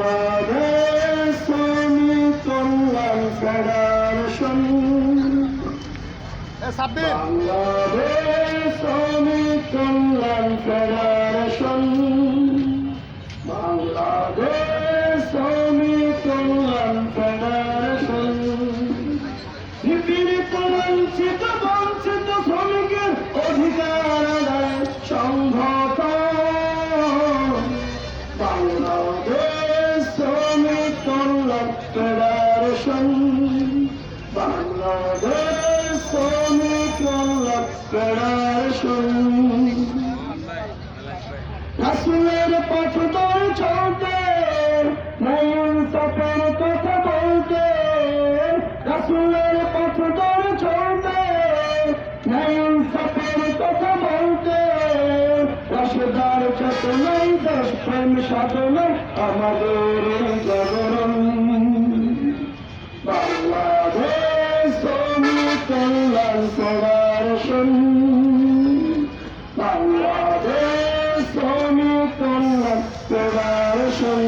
বাংলাদেশ শ্রমিক কল্যাণ ফেডারেশন, বাংলাদেশ শ্রমিক কল্যাণ ফেডারেশন, বাংলাদেশ শ্রমিক কল্যাণ ফেডারেশন। নিপীড়িত বঞ্চিত বঞ্চিত শ্রমিকের অধিকার আদায় সংহত, বাংলাদেশ শ্রমিক কল্যাণ ফেডারেশন, বাংলাদেশ শ্রমিক কল্যাণ ফেডারেশন। রাসূলের পথ ধরে চলতে, ইনসাফের কথা বলতে, রাসূলের পথ ধরে চলতে, ইনসাফের কথা বলতে, রাশেদার চেতনায় দেশপ্রেম সাধনায় আমাদের জাগরণ। বাংলাদেশ শ্রমিক কল্যাণ ফেডারেশন, বাংলাদেশ শ্রমিক কল্যাণ ফেডারেশন।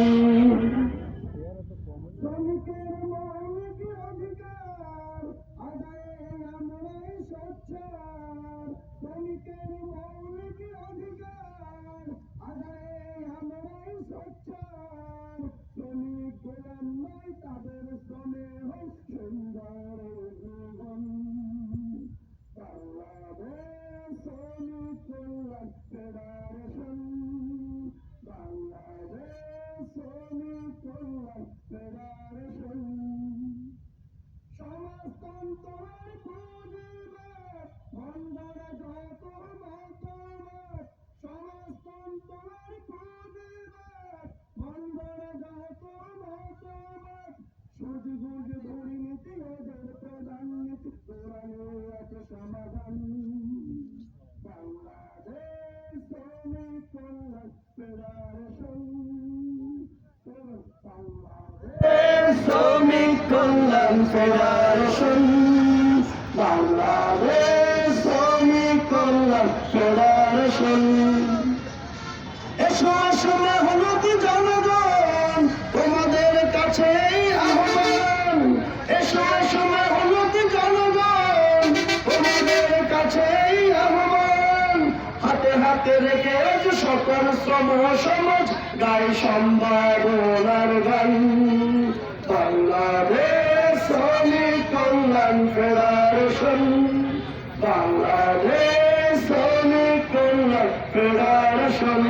শ্রমিকের মৌলিক অধিকার আদায়ে আমরাই সোচ্চার, শ্রমিকের মৌলিক অধিকার আদায়ে আমরাই সোচ্চার। শ্রমিক গোলাম নয়, তাদের শ্রমে হোক সুন্দর জীবন। বাংলাদেশ শ্রমিক কল্যাণ ফেডারেশন, বাংলাদেশ শ্রমিক কল্যাণ ফেডারেশন। সমাজতন্ত্রের পুঁজিবাদ বন্ধনে যত মতবাদ, সমাজতন্ত্রের পুঁজিবাদ বন্ধনে যত মতবাদ। সুযোগ দুর্নীতি ওদের প্রধান নীতি, কোরআনে আছে সমাধান। বাংলাদেশ শ্রমিক কল্যাণ ফেডারেশন, বাংলাদেশ শ্রমিক কল্যাণ ফেডারেশন, বাংলাদেশ শ্রমিক কল্যাণ ফেডারেশন। এসো এসো মেহনতি জনগণ, তোমাদের কাছে আহ্বান। এসো এসো মেহনতি জনগণ, তোমাদের কাছে আহ্বান। হাতে হাতে রেখে আজ সকল শ্রম সমাজ গায় সম্ভাবনার গান। বাংলাদেশ শ্রমিক কল্যাণ ফেডারেশন, বাংলাদেশ শ্রমিক কল্যাণ ফেডারেশন।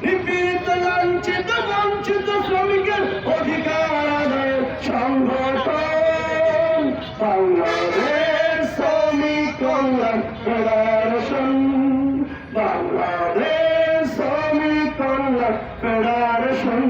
নিপীড়িত লাঞ্ছিত বঞ্চিত শ্রমিকের অধিকার আদায় সংগঠন, বাংলাদেশ শ্রমিক কল্যাণ ফেডারেশন, বাংলাদেশ শ্রমিক কল্যাণ ফেডারেশন।